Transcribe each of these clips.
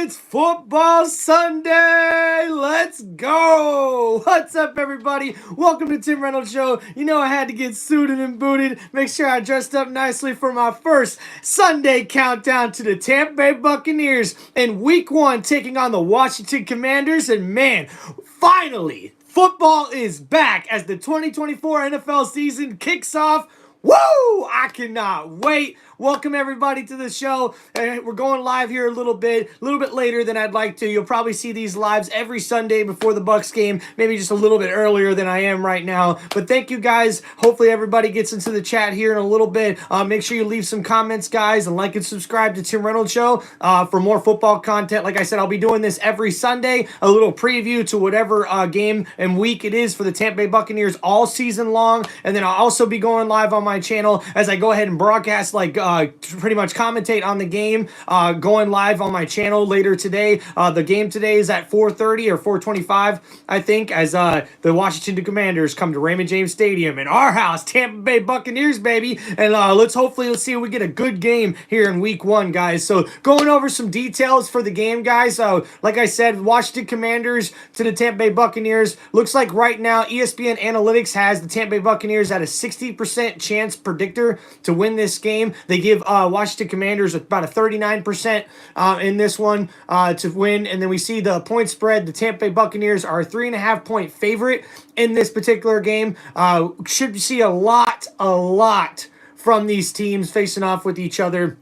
It's Football Sunday. Let's go. What's up, everybody? Welcome to Tim Reynolds Show. You know I had to get suited and booted. Make sure I dressed up nicely for my first Sunday countdown to the Tampa Bay Buccaneers in Week 1 taking on the Washington Commanders. And man, finally, football is back as the 2024 NFL season kicks off. Woo! I cannot wait. Welcome everybody to the show. We're going live here a little bit later than I'd like to. You'll probably see these lives every Sunday before the Bucs game, maybe just a little bit earlier than I am right now. But thank you guys. Hopefully everybody gets into the chat here in a little bit. Make sure you leave some comments, guys, and like and subscribe to Tim Reynolds Show for more football content. Like I said, I'll be doing this every Sunday, a little preview to whatever game and week it is for the Tampa Bay Buccaneers all season long. And then I'll also be going live on my channel as I go ahead and broadcast, pretty much commentate on the game, going live on my channel later today. The game today is at 4:30 or 4:25, I think, as the Washington Commanders come to Raymond James Stadium in our house, Tampa Bay Buccaneers, baby. And let's see if we get a good game here in Week 1, guys. So going over some details for the game, guys. Like I said, Washington Commanders to the Tampa Bay Buccaneers. Looks like right now ESPN Analytics has the Tampa Bay Buccaneers at a 60% chance predictor to win this game. They give Washington Commanders about a 39% in this one to win. And then we see the point spread. The Tampa Bay Buccaneers are a 3.5-point favorite in this particular game. Should see a lot from these teams facing off with each other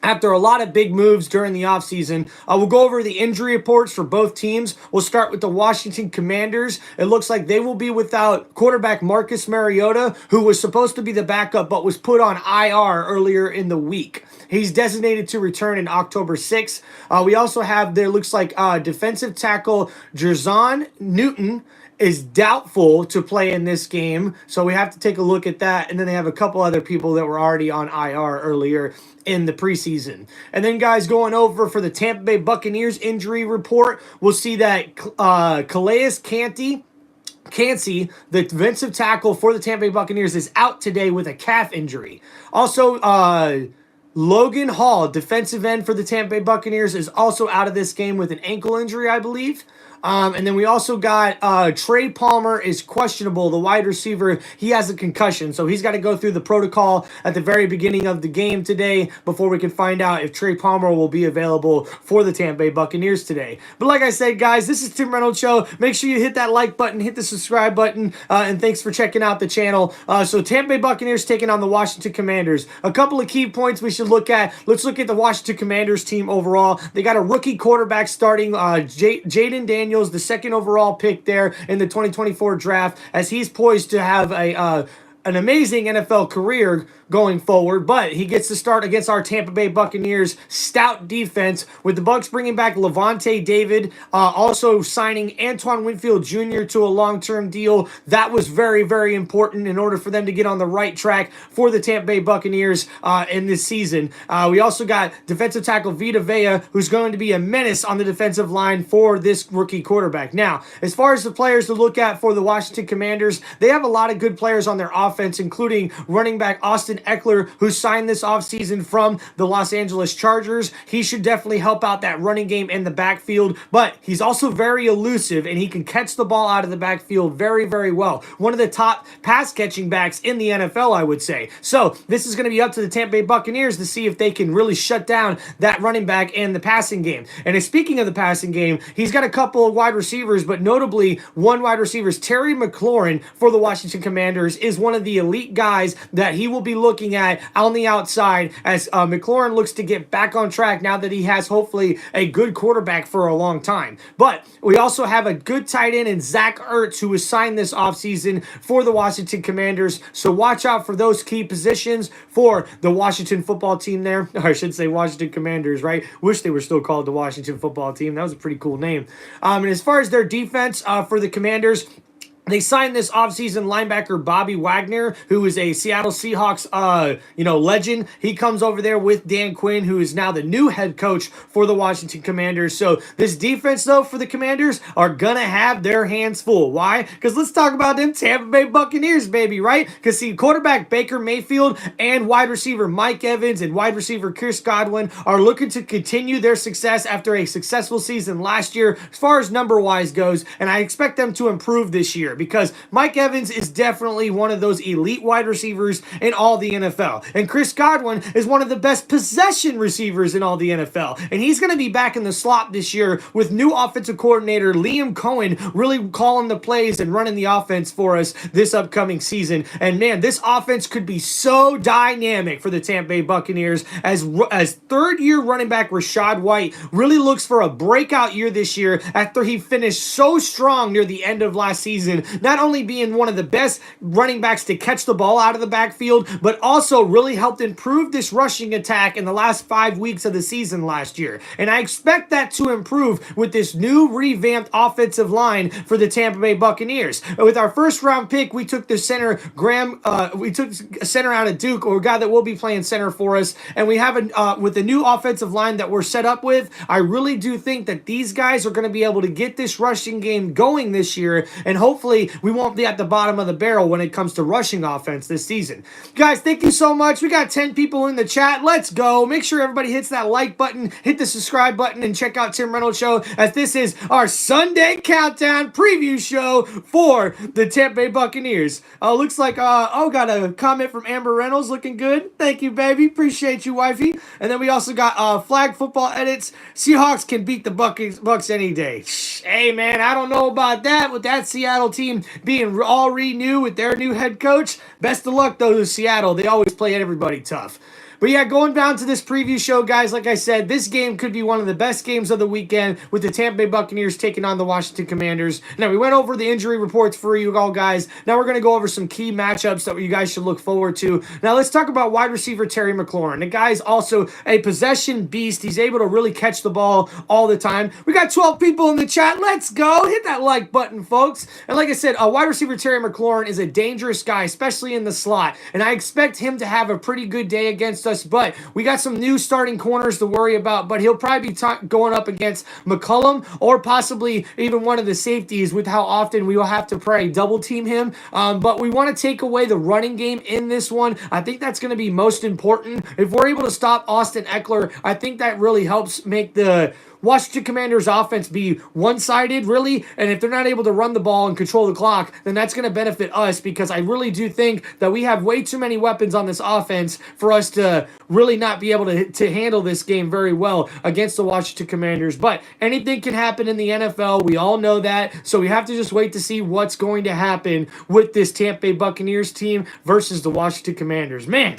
after a lot of big moves during the offseason. We'll go over the injury reports for both teams. We'll start with the Washington Commanders. It looks like they will be without quarterback Marcus Mariota, who was supposed to be the backup but was put on IR earlier in the week. He's designated to return in October 6th. We also have, there looks like defensive tackle Jerzon Newton is doubtful to play in this game, so we have to take a look at that. And then they have a couple other people that were already on IR earlier in the preseason. And then, guys, going over for the Tampa Bay Buccaneers injury report, we'll see that Calais Cansey, the defensive tackle for the Tampa Bay Buccaneers, is out today with a calf injury. Also, Logan Hall, defensive end for the Tampa Bay Buccaneers, is also out of this game with an ankle injury, I believe. And then we also got Trey Palmer is questionable, the wide receiver. He has a concussion, so he's got to go through the protocol at the very beginning of the game today before we can find out if Trey Palmer will be available for the Tampa Bay Buccaneers today. But like I said, guys, this is Tim Reynolds Show. Make sure you hit that like button, hit the subscribe button, and thanks for checking out the channel. So Tampa Bay Buccaneers taking on the Washington Commanders. A couple of key points we should look at. Let's look at the Washington Commanders team overall. They got a rookie quarterback starting, Jaden Daniels, the second overall pick there in the 2024 draft, as he's poised to have an amazing NFL career going forward, but he gets to start against our Tampa Bay Buccaneers stout defense, with the Bucs bringing back Levante David, also signing Antoine Winfield Jr. to a long-term deal. That was very, very important in order for them to get on the right track for the Tampa Bay Buccaneers in this season. We also got defensive tackle Vita Vea, who's going to be a menace on the defensive line for this rookie quarterback. Now, as far as the players to look at for the Washington Commanders, they have a lot of good players on their offense, including running back Austin Eckler, who signed this offseason from the Los Angeles Chargers. He should definitely help out that running game in the backfield, but he's also very elusive, and he can catch the ball out of the backfield very, very well. One of the top pass-catching backs in the NFL, I would say. So this is going to be up to the Tampa Bay Buccaneers to see if they can really shut down that running back in the passing game. And speaking of the passing game, he's got a couple of wide receivers, but notably one wide receiver is Terry McLaurin for the Washington Commanders, is one of the elite guys that he will be looking at on the outside as McLaurin looks to get back on track now that he has hopefully a good quarterback for a long time. But we also have a good tight end in Zach Ertz, who was signed this offseason for the Washington Commanders. So watch out for those key positions for the Washington football team there. Or I should say Washington Commanders, right? Wish they were still called the Washington football team. That was a pretty cool name. And as far as their defense for the Commanders, They signed this offseason linebacker Bobby Wagner, who is a Seattle Seahawks, legend. He comes over there with Dan Quinn, who is now the new head coach for the Washington Commanders. So this defense, though, for the Commanders are going to have their hands full. Why? Because let's talk about them Tampa Bay Buccaneers, baby, right? Because, see, quarterback Baker Mayfield and wide receiver Mike Evans and wide receiver Chris Godwin are looking to continue their success after a successful season last year as far as number-wise goes, and I expect them to improve this year, because Mike Evans is definitely one of those elite wide receivers in all the NFL. And Chris Godwin is one of the best possession receivers in all the NFL. And he's going to be back in the slot this year with new offensive coordinator Liam Cohen really calling the plays and running the offense for us this upcoming season. And man, this offense could be so dynamic for the Tampa Bay Buccaneers as third-year running back Rachaad White really looks for a breakout year this year after he finished so strong near the end of last season, not only being one of the best running backs to catch the ball out of the backfield, but also really helped improve this rushing attack in the last 5 weeks of the season last year. And I expect that to improve with this new revamped offensive line for the Tampa Bay Buccaneers. With our first round pick, we took the center we took a center out of Duke, or a guy that will be playing center for us. And we have with the new offensive line that we're set up with, I really do think that these guys are going to be able to get this rushing game going this year, and hopefully we won't be at the bottom of the barrel when it comes to rushing offense this season. Guys, thank you so much. We got 10 people in the chat. Let's go. Make sure everybody hits that like button, hit the subscribe button, and check out Tim Reynolds Show, as this is our Sunday countdown preview show for the Tampa Bay Buccaneers. Looks like, got a comment from Amber Reynolds, looking good. Thank you, baby. Appreciate you, wifey. And then we also got Flag Football Edits. Seahawks can beat the Bucks any day. Hey, man, I don't know about that with that Seattle team being all renew with their new head coach. Best of luck, though, to Seattle. They always play everybody tough. But yeah, going down to this preview show, guys, like I said, this game could be one of the best games of the weekend with the Tampa Bay Buccaneers taking on the Washington Commanders. Now, we went over the injury reports for you all, guys. Now we're going to go over some key matchups that you guys should look forward to. Now, let's talk about wide receiver Terry McLaurin. The guy's also a possession beast. He's able to really catch the ball all the time. We got 12 people in the chat. Let's go. Hit that like button, folks. And like I said, wide receiver Terry McLaurin is a dangerous guy, especially in the slot. And I expect him to have a pretty good day against us, but we got some new starting corners to worry about, but he'll probably be going up against McCollum or possibly even one of the safeties with how often we will have to probably double team him. But we want to take away the running game in this one. I think that's going to be most important. If we're able to stop Austin Eckler, I think that really helps make the Washington Commanders offense be one-sided, really, and if they're not able to run the ball and control the clock, then that's going to benefit us, because I really do think that we have way too many weapons on this offense for us to really not be able to handle this game very well against the Washington Commanders. But anything can happen in the NFL. We all know that, so we have to just wait to see what's going to happen with this Tampa Bay Buccaneers team versus the Washington Commanders. Man,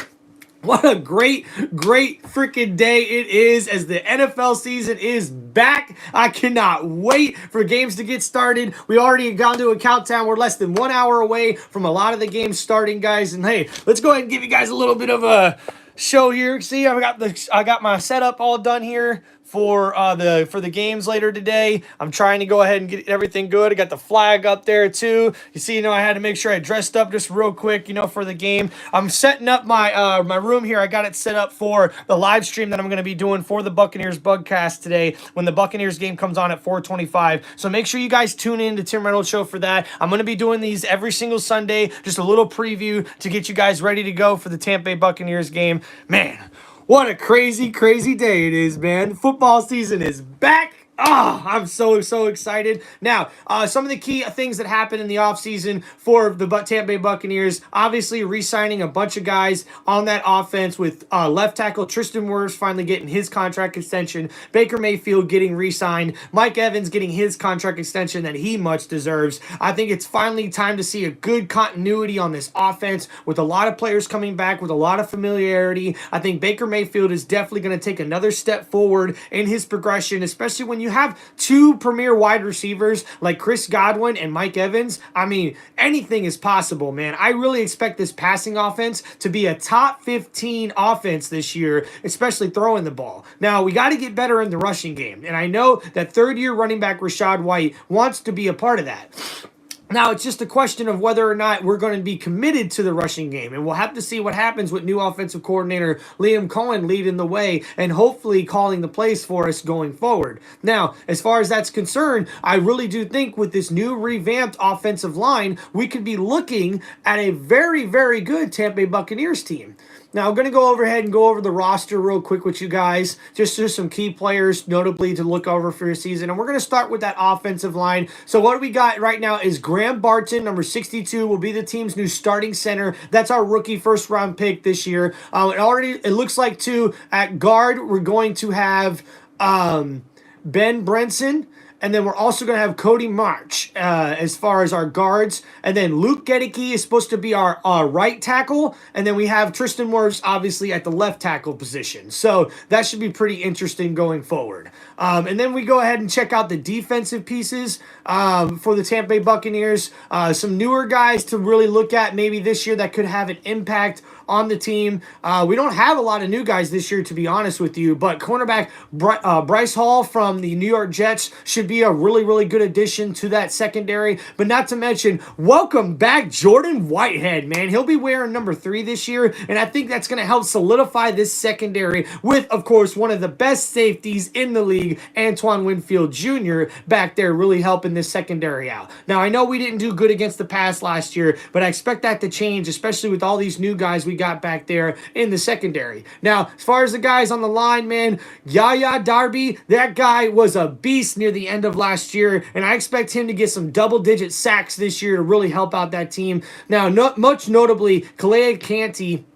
what a great freaking day it is as the NFL season is back. I cannot wait for games to get started. We already gone to a countdown. We're less than 1 hour away from a lot of the games starting, guys. And hey, let's go ahead and give you guys a little bit of a show here. See, I got my setup all done here for the games later today. I'm trying to go ahead and get everything good. I got the flag up there too. You see, I had to make sure I dressed up just real quick, for the game. I'm setting up my my room here. I got it set up for the live stream that I'm going to be doing for the Buccaneers Bugcast today when the Buccaneers game comes on at 4:25. So make sure you guys tune in to Tim Reynolds Show for that. I'm going to be doing these every single Sunday, just a little preview to get you guys ready to go for the Tampa Bay Buccaneers game. Man, what a crazy day it is, man. Football season is back. I'm so excited. Now, some of the key things that happened in the offseason for the Tampa Bay Buccaneers, obviously re-signing a bunch of guys on that offense with left tackle Tristan Wirfs finally getting his contract extension, Baker Mayfield getting re-signed, Mike Evans getting his contract extension that he much deserves. I think it's finally time to see a good continuity on this offense with a lot of players coming back with a lot of familiarity. I think Baker Mayfield is definitely going to take another step forward in his progression, especially when you have two premier wide receivers like Chris Godwin and Mike Evans. I mean, anything is possible, man. I really expect this passing offense to be a top 15 offense this year, especially throwing the ball. Now, we got to get better in the rushing game, and I know that third-year running back Rachaad White wants to be a part of that. Now, it's just a question of whether or not we're going to be committed to the rushing game. And we'll have to see what happens with new offensive coordinator Liam Cohen leading the way and hopefully calling the plays for us going forward. Now, as far as that's concerned, I really do think with this new revamped offensive line, we could be looking at a very, very good Tampa Bay Buccaneers team. Now, I'm going to go ahead and go over the roster real quick with you guys. Just some key players, notably, to look over for your season. And we're going to start with that offensive line. So what we got right now is Graham Barton, number 62, will be the team's new starting center. That's our rookie first-round pick this year. It looks like, too, at guard, we're going to have Ben Brenson. And then we're also going to have Cody March as far as our guards. And then Luke Gedicke is supposed to be our right tackle. And then we have Tristan Morris, obviously, at the left tackle position. So that should be pretty interesting going forward. And then we go ahead and check out the defensive pieces for the Tampa Bay Buccaneers. Some newer guys to really look at maybe this year that could have an impact on the team. We don't have a lot of new guys this year, to be honest with you, but cornerback Bryce Hall from the New York Jets should be a really, really good addition to that secondary. But not to mention, welcome back Jordan Whitehead, man. He'll be wearing number 3 this year, and I think that's going to help solidify this secondary with, of course, one of the best safeties in the league, Antoine Winfield Jr., back there really helping this secondary out. Now, I know we didn't do good against the pass last year, but I expect that to change, especially with all these new guys we got back there in the secondary. Now, as far as the guys on the line, man, Yaya Darby, that guy was a beast near the end of last year, and I expect him to get some double-digit sacks this year to really help out that team. Now, much notably, Calais Canty,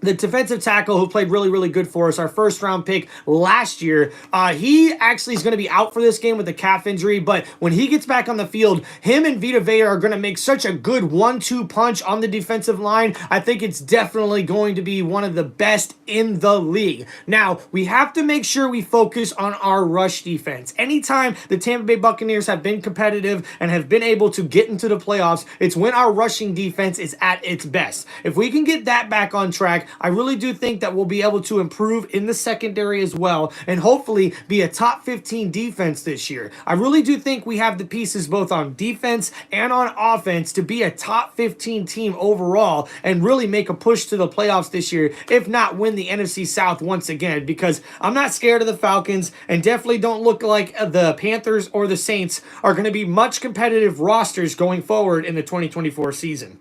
the defensive tackle who played really, really good for us, our first-round pick last year, he actually is going to be out for this game with a calf injury, but when he gets back on the field, him and Vita Vea are going to make such a good 1-2 punch on the defensive line. I think it's definitely going to be one of the best in the league. Now, we have to make sure we focus on our rush defense. Anytime the Tampa Bay Buccaneers have been competitive and have been able to get into the playoffs, it's when our rushing defense is at its best. If we can get that back on track, I really do think that we'll be able to improve in the secondary as well and hopefully be a top 15 defense this year. I really do think we have the pieces both on defense and on offense to be a top 15 team overall and really make a push to the playoffs this year, if not win the NFC South once again, because I'm not scared of the Falcons and definitely don't look like the Panthers or the Saints are going to be much competitive rosters going forward in the 2024 season.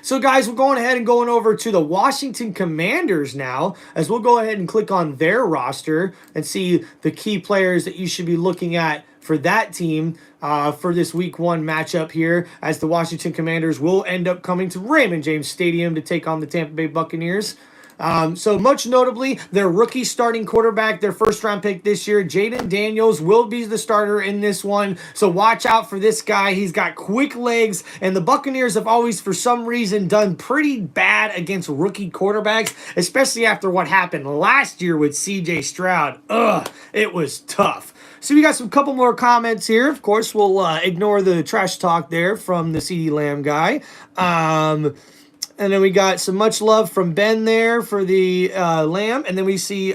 So, guys, we're going ahead and going over to the Washington Commanders now, as we'll go ahead and click on their roster and see the key players that you should be looking at for that team for this Week 1 matchup here, as the Washington Commanders will end up coming to Raymond James Stadium to take on the Tampa Bay Buccaneers. So much notably, their rookie starting quarterback, their first-round pick this year, Jaden Daniels, will be the starter in this one. So watch out for this guy. He's got quick legs, and the Buccaneers have always, for some reason, done pretty bad against rookie quarterbacks, especially after what happened last year with C.J. Stroud. It was tough. So we got some couple more comments here. Of course, we'll ignore the trash talk there from the CeeDee Lamb guy. And then we got some much love from Ben there for the Lamb. And then we see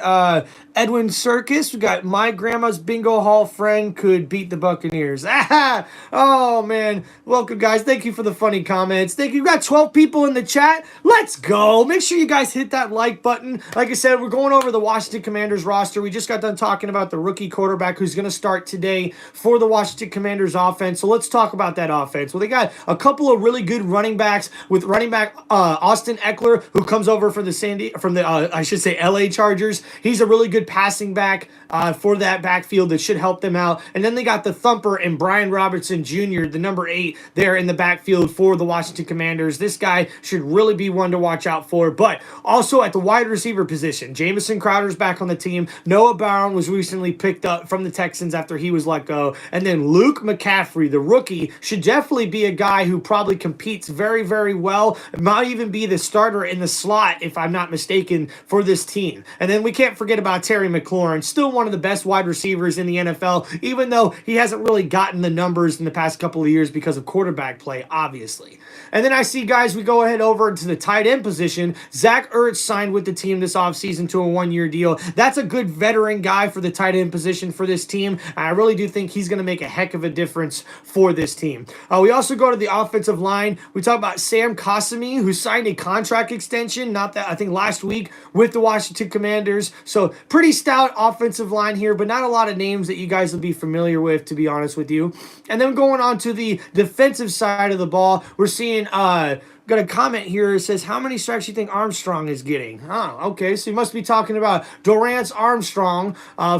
Edwin Circus. We got my grandma's bingo hall friend could beat the Buccaneers. Oh, man. Welcome, guys. Thank you for the funny comments. Thank you. We got 12 people in the chat. Let's go. Make sure you guys hit that like button. Like I said, we're going over the Washington Commanders roster. We just got done talking about the rookie quarterback who's going to start today for the Washington Commanders offense. So let's talk about that offense. Well, they got a couple of really good running backs with running back Austin Eckler, who comes over for the LA Chargers. He's a really good passing back for that backfield that should help them out. And then they got the thumper and Brian Robertson Jr., the number 8 there in the backfield for the Washington Commanders. This guy should really be one to watch out for. But also at the wide receiver position, Jamison Crowder's back on the team. Noah Brown was recently picked up from the Texans after he was let go. And then Luke McCaffrey, the rookie, should definitely be a guy who probably competes very, very well. might even be the starter in the slot, if I'm not mistaken, for this team. And then we can't forget about Terry McLaurin, still one of the best wide receivers in the NFL, even though he hasn't really gotten the numbers in the past couple of years because of quarterback play, obviously. And then I see, guys, we go ahead over to the tight end position. Zach Ertz signed with the team this offseason to a one-year deal. That's a good veteran guy for the tight end position for this team. I really do think he's going to make a heck of a difference for this team. We also go to the offensive line. We talk about Sam Qasemi, who signed a contract extension, not that, I think last week, with the Washington Commanders. So pretty stout offensive line here, but not a lot of names that you guys will be familiar with, to be honest with you. And then going on to the defensive side of the ball, we're seeing got a comment here. It says, how many strikes do you think Armstrong is getting? Oh, okay. So you must be talking about Dorance Armstrong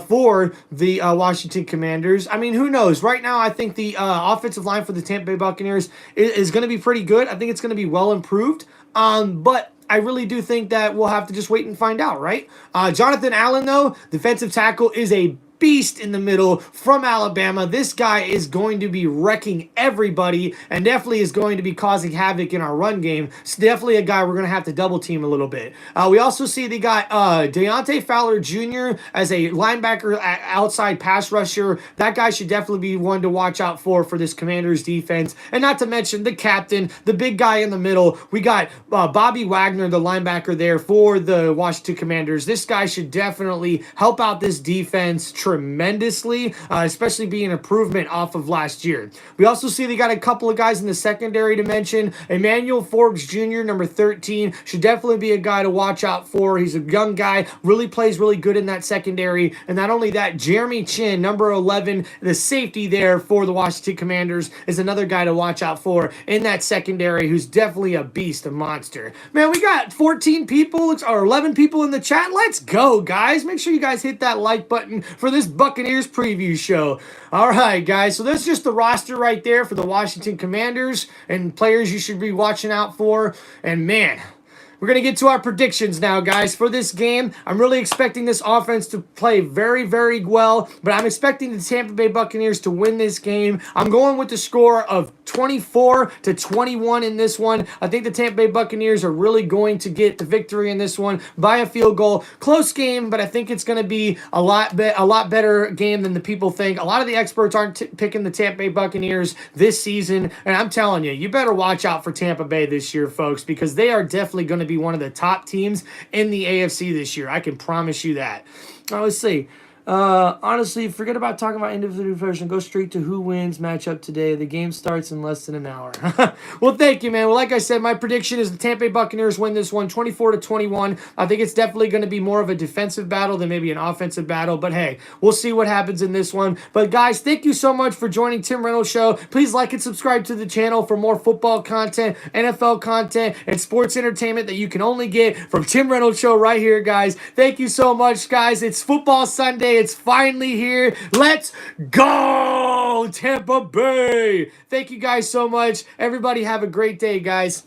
for the Washington Commanders. I mean, who knows? Right now, I think the offensive line for the Tampa Bay Buccaneers is going to be pretty good. I think it's going to be well improved. But I really do think that we'll have to just wait and find out, right? Jonathan Allen, though, defensive tackle, is a beast in the middle from Alabama. This guy is going to be wrecking everybody and definitely is going to be causing havoc in our run game. It's definitely a guy we're going to have to double team a little bit. We also see they got Deontay Fowler Jr. as a linebacker outside pass rusher. That guy should definitely be one to watch out for this Commanders defense. And not to mention the captain, the big guy in the middle. We got Bobby Wagner, the linebacker there for the Washington Commanders. This guy should definitely help out this defense tremendously, especially being an improvement off of last year. We also see they got a couple of guys in the secondary to mention. Emmanuel Forbes Jr., number 13, should definitely be a guy to watch out for. He's a young guy, really plays really good in that secondary. And not only that, Jeremy Chin, number 11, the safety there for the Washington Commanders, is another guy to watch out for in that secondary, who's definitely a beast, a monster. Man, we got 14 people or 11 people in the chat. Let's go, guys. Make sure you guys hit that like button for this Buccaneers preview show. All right, guys. So that's just the roster right there for the Washington Commanders and players you should be watching out for. And man, we're going to get to our predictions now, guys, for this game. I'm really expecting this offense to play very, very well, but I'm expecting the Tampa Bay Buccaneers to win this game. I'm going with the score of 24-21 in this one. I think the Tampa Bay Buccaneers are really going to get the victory in this one by a field goal. Close game, but I think it's going to be a lot better game than the people think. A lot of the experts aren't picking the Tampa Bay Buccaneers this season, and I'm telling you, you better watch out for Tampa Bay this year, folks, because they are definitely going to be one of the top teams in the AFC this year. I can promise you that. Let's see. Honestly, forget about talking about individual version. Go straight to who wins matchup today. The game starts in less than an hour. Well, thank you, man. Well, like I said, my prediction is the Tampa Bay Buccaneers win this one 24-21. I think it's definitely going to be more of a defensive battle than maybe an offensive battle. But hey, we'll see what happens in this one. But guys, thank you so much for joining Tim Reynolds Show. Please like and subscribe to the channel for more football content, NFL content, and sports entertainment that you can only get from Tim Reynolds Show right here, guys. Thank you so much, guys. It's Football Sunday. It's finally here. Let's go, Tampa Bay. Thank you guys so much. Everybody have a great day, guys.